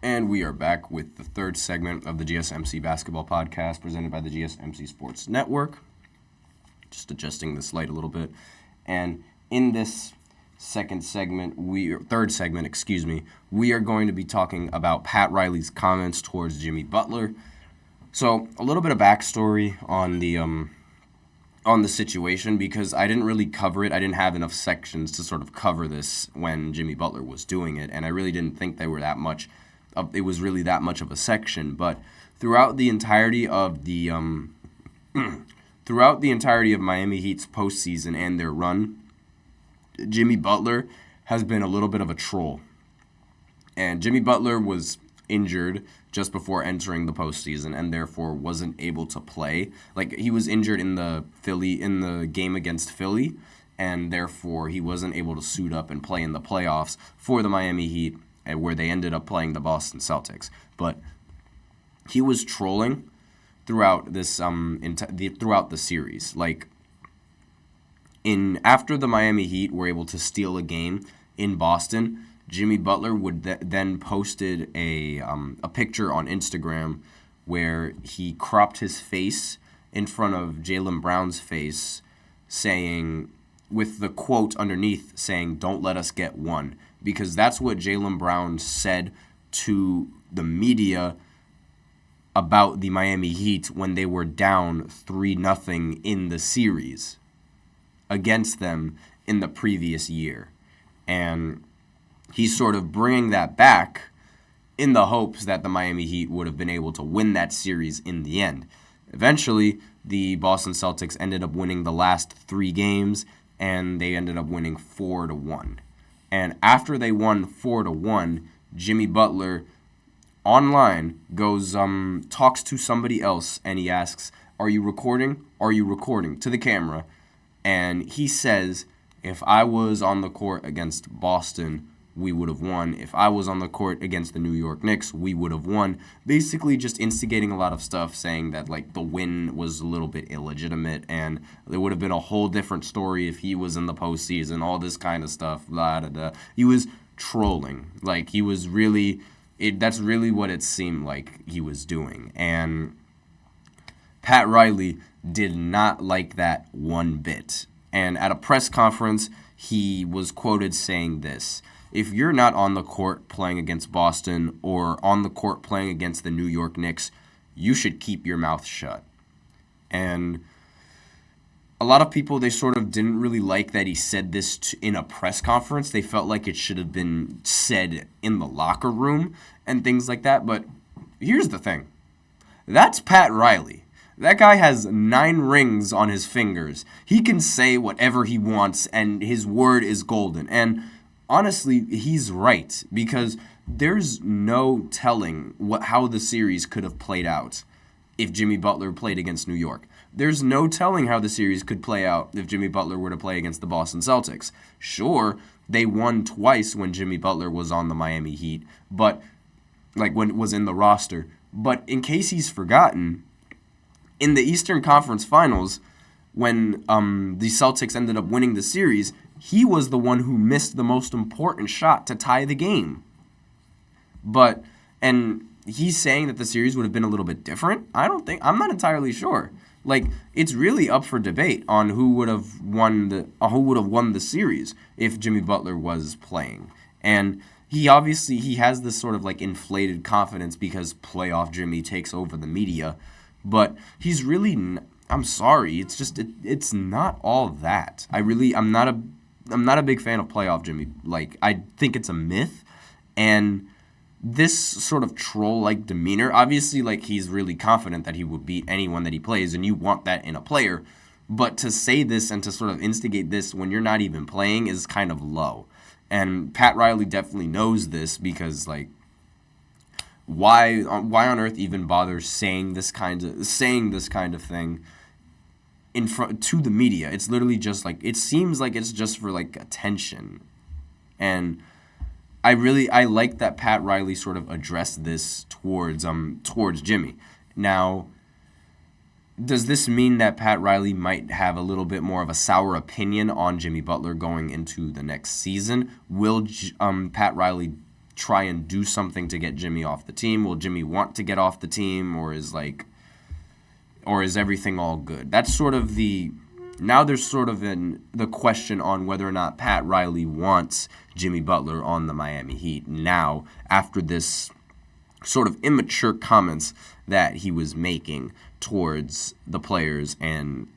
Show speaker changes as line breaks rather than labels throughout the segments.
And we are back with the third segment of the GSMC Basketball Podcast presented by the GSMC Sports Network. Just adjusting this light a little bit. And in this third segment, we are going to be talking about Pat Riley's comments towards Jimmy Butler. So, a little bit of backstory on the situation, because I didn't really cover it. I didn't have enough sections to sort of cover this when Jimmy Butler was doing it, and I really didn't think they were that much. It was really that much of a section, but throughout the entirety of Miami Heat's postseason and their run, Jimmy Butler has been a little bit of a troll. And Jimmy Butler was injured just before entering the postseason and therefore wasn't able to play. Like, he was injured in the game against Philly, and therefore he wasn't able to suit up and play in the playoffs for the Miami Heat, where they ended up playing the Boston Celtics. But he was trolling throughout this throughout the series. Like, after the Miami Heat were able to steal a game in Boston, Jimmy Butler would then posted a picture on Instagram where he cropped his face in front of Jaylen Brown's face, saying, with the quote underneath saying, "Don't let us get one," because that's what Jaylen Brown said to the media about the Miami Heat when they were down 3-0 in the series against them in the previous year. And he's sort of bringing that back in the hopes that the Miami Heat would have been able to win that series in the end. Eventually, the Boston Celtics ended up winning the last 3 games, and they ended up winning 4-1. And after they won 4-1, Jimmy Butler online goes, talks to somebody else, and he asks, "Are you recording? Are you recording?" to the camera. And he says, "If I was on the court against Boston, we would have won. If I was on the court against the New York Knicks, we would have won." Basically just instigating a lot of stuff, saying that, like, the win was a little bit illegitimate and there would have been a whole different story if he was in the postseason, all this kind of stuff, blah, blah, blah. He was trolling. Like, he was really, that's really what it seemed like he was doing. And Pat Riley did not like that one bit. And at a press conference, he was quoted saying this: "If you're not on the court playing against Boston or on the court playing against the New York Knicks, you should keep your mouth shut." And a lot of people, they sort of didn't really like that he said this in a press conference. They felt like it should have been said in the locker room and things like that. But here's the thing. That's Pat Riley. That guy has 9 rings on his fingers. He can say whatever he wants, and his word is golden. And honestly, he's right, because there's no telling how the series could have played out if Jimmy Butler played against New York. There's no telling how the series could play out if Jimmy Butler were to play against the Boston Celtics. Sure, they won twice when Jimmy Butler was on the Miami Heat, but like when it was in the roster. But in case he's forgotten, in the Eastern Conference Finals, when the Celtics ended up winning the series, he was the one who missed the most important shot to tie the game. And he's saying that the series would have been a little bit different. I'm not entirely sure. Like, it's really up for debate on who would have won the series if Jimmy Butler was playing. And he has this sort of like inflated confidence because playoff Jimmy takes over the media, but he's really I'm sorry, it's not all that. I'm not a big fan of playoff Jimmy. Like, I think it's a myth, and this sort of troll-like demeanor, obviously, like, he's really confident that he would beat anyone that he plays, and you want that in a player, but to say this and to sort of instigate this when you're not even playing is kind of low. And Pat Riley definitely knows this, because, like, why on earth even bother saying this kind of thing in front to the media? It's literally just like, it seems like it's just for like attention. And I like that Pat Riley sort of addressed this towards Jimmy. Now, does this mean that Pat Riley might have a little bit more of a sour opinion on Jimmy Butler going into the next season? Will Pat Riley try and do something to get Jimmy off the team? Will Jimmy want to get off the team, or is everything all good? That's sort of now there's sort of the question on whether or not Pat Riley wants Jimmy Butler on the Miami Heat now, after this sort of immature comments that he was making towards the players and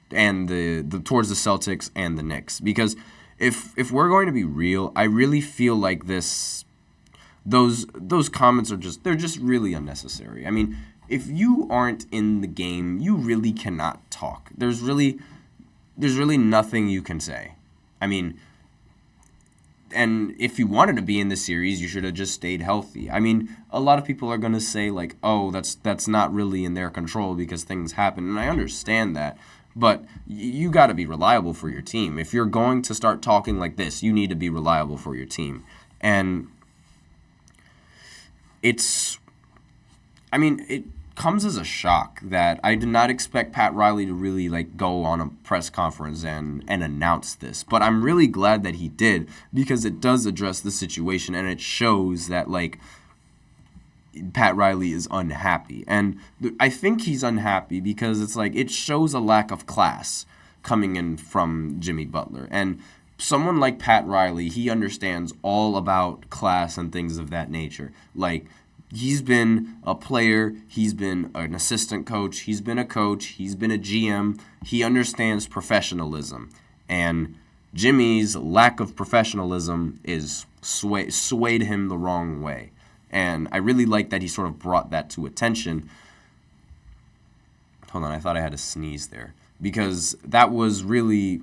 towards the Celtics and the Knicks. Because if we're going to be real, I really feel like those comments they're just really unnecessary. I mean, if you aren't in the game, you really cannot talk. There's really nothing you can say. I mean, and if you wanted to be in the series, you should have just stayed healthy. I mean, a lot of people are going to say, like, oh, that's not really in their control because things happen, and I understand that. But you got to be reliable for your team. If you're going to start talking like this, you need to be reliable for your team. And it comes as a shock that I did not expect Pat Riley to really go on a press conference and announce this. But I'm really glad that he did, because it does address the situation, and it shows that Pat Riley is unhappy. And I think he's unhappy because it shows a lack of class coming in from Jimmy Butler. And someone like Pat Riley, he understands all about class and things of that nature. He's been a player, he's been an assistant coach, he's been a coach, he's been a GM. He understands professionalism. And Jimmy's lack of professionalism is swayed him the wrong way. And I really like that he sort of brought that to attention. Hold on, I thought I had a sneeze there. Because that was really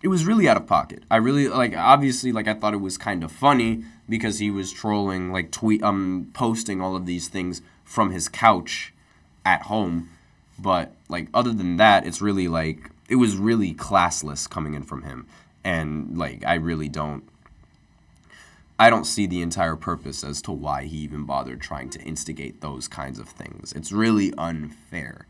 out of pocket. I really, obviously, I thought it was kind of funny because he was trolling, posting all of these things from his couch at home. But, other than that, it's really, it was really classless coming in from him. And, I don't see the entire purpose as to why he even bothered trying to instigate those kinds of things. It's really unfair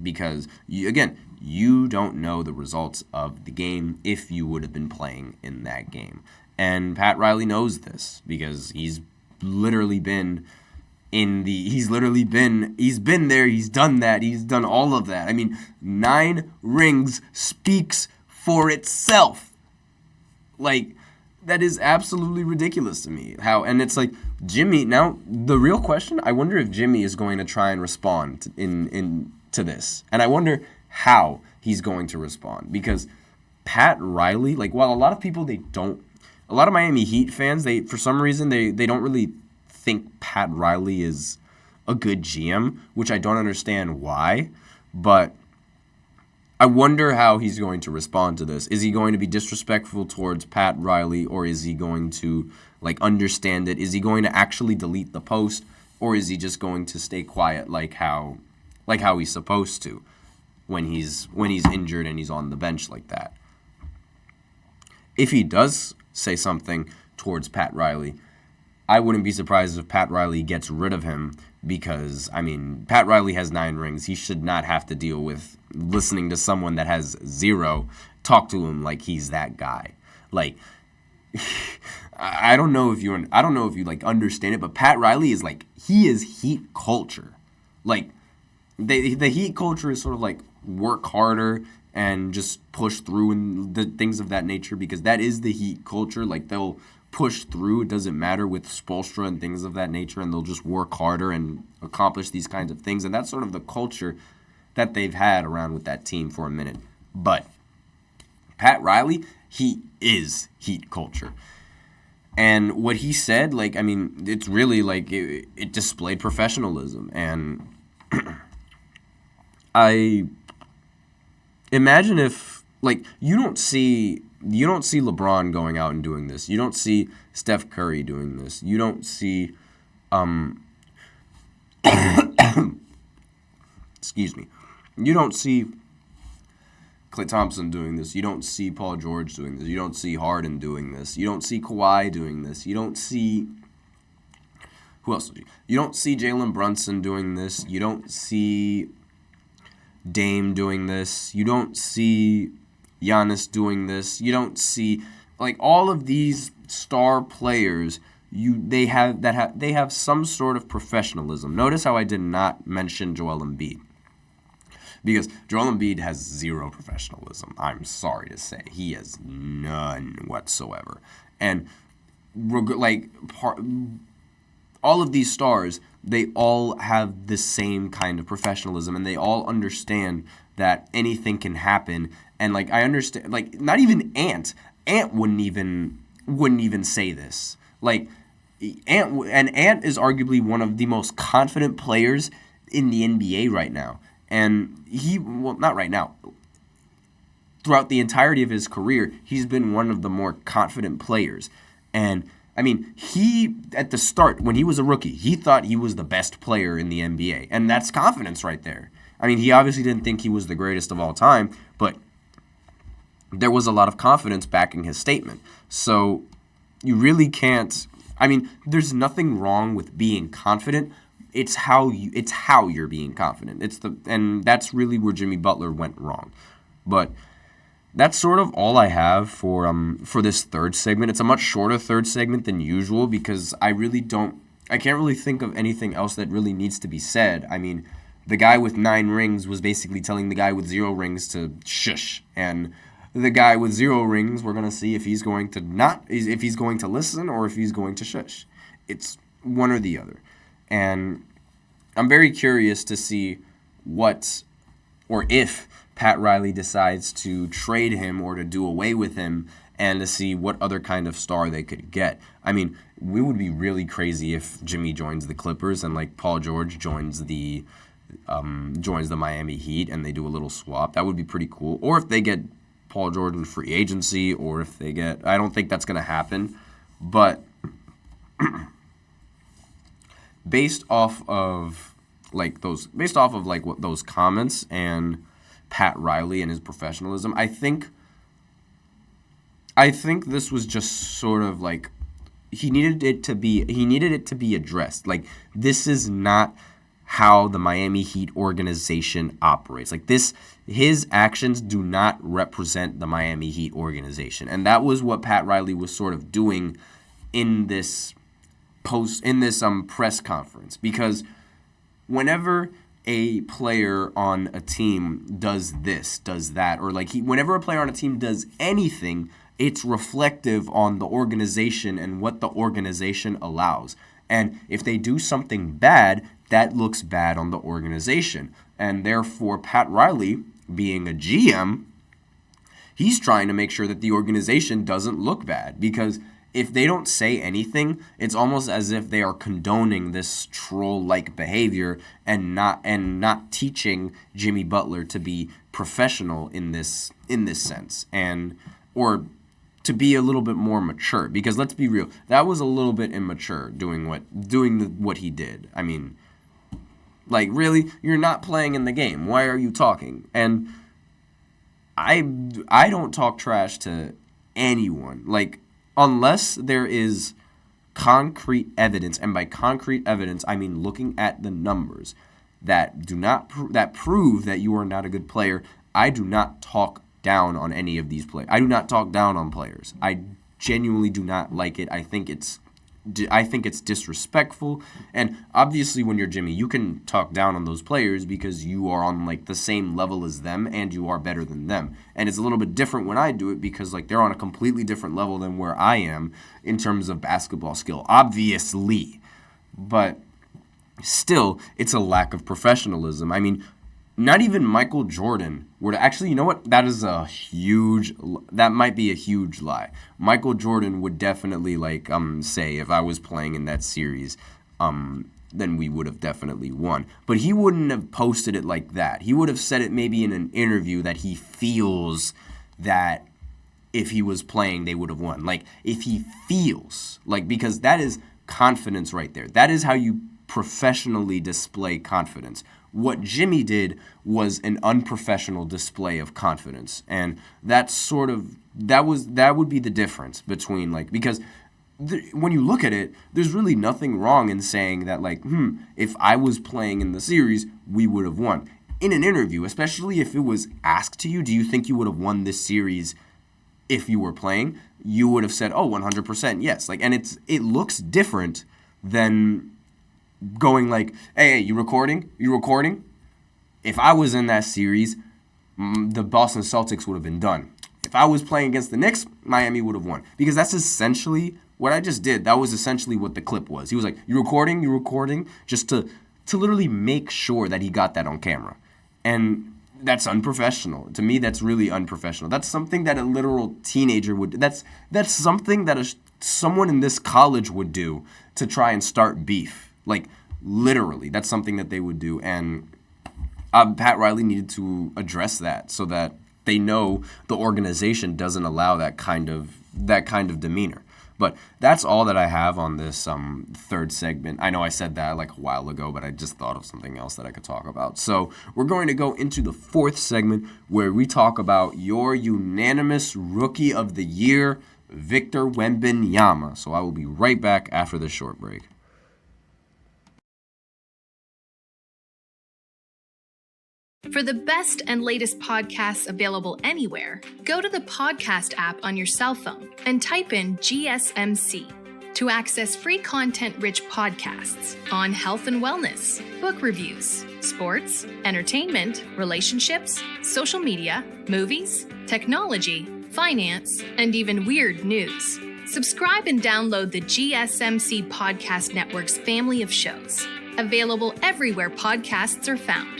because, you don't know the results of the game if you would have been playing in that game. And Pat Riley knows this because he's been there, he's done that, he's done all of that. I mean, 9 rings speaks for itself. That is absolutely ridiculous to me. And it's Jimmy, now the real question, I wonder if Jimmy is going to try and respond to this. And I wonder how he's going to respond, because Pat Riley, while a lot of people, a lot of Miami Heat fans, for some reason, they don't really think Pat Riley is a good GM, which I don't understand why, but I wonder how he's going to respond to this. Is he going to be disrespectful towards Pat Riley, or is he going to understand it? Is he going to actually delete the post, or is he just going to stay quiet like how he's supposed to when he's injured and he's on the bench like that? If he does say something towards Pat Riley, I wouldn't be surprised if Pat Riley gets rid of him, because, Pat Riley has 9 rings. He should not have to deal with listening to someone that has 0 talk to him like he's that guy. I don't know if you understand it, but Pat Riley is he is Heat culture. The Heat culture is sort of work harder and just push through and the things of that nature, because that is the Heat culture. They'll push through. It doesn't matter with Spoelstra and things of that nature, and they'll just work harder and accomplish these kinds of things. And that's sort of the culture that they've had around with that team for a minute. But Pat Riley, he is Heat culture. And what he said, it's really it displayed professionalism. And I imagine if you don't see LeBron going out and doing this. You don't see Steph Curry doing this. You don't see excuse me. You don't see Klay Thompson doing this. You don't see Paul George doing this. You don't see Harden doing this. You don't see Kawhi doing this. You don't see who else? You don't see Jalen Brunson doing this. You don't see Dame doing this. You don't see Giannis doing this. You don't see like all of these star players, they have some sort of professionalism. Notice how I did not mention Joel Embiid, because Joel Embiid has zero professionalism. I'm sorry to say, he has none whatsoever. And all of these stars, they all have the same kind of professionalism, and they all understand that anything can happen. And like, I understand, like, not even Ant wouldn't even say this. Like, Ant is arguably one of the most confident players in the NBA right now. And not right now, throughout the entirety of his career, he's been one of the more confident players. And I mean, at the start, when he was a rookie, he thought he was the best player in the NBA. And that's confidence right there. I mean, he obviously didn't think he was the greatest of all time, but there was a lot of confidence backing his statement. So you really can't, I mean, there's nothing wrong with being confident. It's how you're being confident. And that's really where Jimmy Butler went wrong. But that's sort of all I have for this third segment. It's a much shorter third segment than usual because I can't really think of anything else that really needs to be said. I mean, the guy with 9 rings was basically telling the guy with 0 rings to shush, and the guy with 0 rings, we're gonna see if he's going to listen or if he's going to shush. It's one or the other, and I'm very curious to see if Pat Riley decides to trade him or to do away with him, and to see what other kind of star they could get. I mean, we would be really crazy if Jimmy joins the Clippers and like Paul George joins the Miami Heat and they do a little swap. That would be pretty cool. Or if they get Paul George in free agency, or if they get, I don't think that's going to happen, but based off of what those comments and Pat Riley and his professionalism, I think this was just sort of like he needed it to be addressed. Like, this is not how the Miami Heat organization operates. Like, his actions do not represent the Miami Heat organization. And that was what Pat Riley was sort of doing in this press conference, because whenever a player on a team does this, does that, or whenever a player on a team does anything, it's reflective on the organization and what the organization allows. And if they do something bad, that looks bad on the organization. And therefore, Pat Riley, being a GM, he's trying to make sure that the organization doesn't look bad. Because if they don't say anything, it's almost as if they are condoning this troll-like behavior and not teaching Jimmy Butler to be professional in this sense, or to be a little bit more mature. Because let's be real, that was a little bit immature doing what he did. I mean, like, really, you're not playing in the game. Why are you talking? And I don't talk trash to anyone. Like, unless there is concrete evidence, and by concrete evidence, I mean looking at the numbers that that prove that you are not a good player, I do not talk down on any of these players. I do not talk down on players. I genuinely do not like it. I think it's disrespectful. And obviously, when you're Jimmy, you can talk down on those players because you are on like the same level as them and you are better than them. And it's a little bit different when I do it because like they're on a completely different level than where I am in terms of basketball skill, obviously. But still, it's a lack of professionalism. I mean, not even Michael Jordan would actually, you know what? That might be a huge lie. Michael Jordan would definitely say if I was playing in that series, then we would have definitely won. But he wouldn't have posted it like that. He would have said it maybe in an interview that he feels that if he was playing, they would have won. Like, if he feels, because that is confidence right there. That is how you professionally display confidence. What Jimmy did was an unprofessional display of confidence, and that would be the difference between because when you look at it, there's really nothing wrong in saying that if I was playing in the series, we would have won. In an interview, especially if it was asked to you, do you think you would have won this series if you were playing, you would have said, oh, 100% yes. Like, and it looks different than going like, hey, you recording? You recording? If I was in that series, the Boston Celtics would have been done. If I was playing against the Knicks, Miami would have won. Because that's essentially what I just did. That was essentially what the clip was. He was like, you recording? You recording? Just to literally make sure that he got that on camera. And that's unprofessional. To me, that's really unprofessional. That's something that a literal teenager would do. That's something that someone in this college would do to try and start beef. Like, literally, that's something that they would do. And Pat Riley needed to address that so that they know the organization doesn't allow that kind of demeanor. But that's all that I have on this third segment. I know I said that like a while ago, but I just thought of something else that I could talk about. So we're going to go into the fourth segment where we talk about your unanimous Rookie of the Year, Victor Wembanyama. So I will be right back after this short break.
For the best and latest podcasts available anywhere, go to the podcast app on your cell phone and type in GSMC to access free content-rich podcasts on health and wellness, book reviews, sports, entertainment, relationships, social media, movies, technology, finance, and even weird news. Subscribe and download the GSMC Podcast Network's family of shows, available everywhere podcasts are found.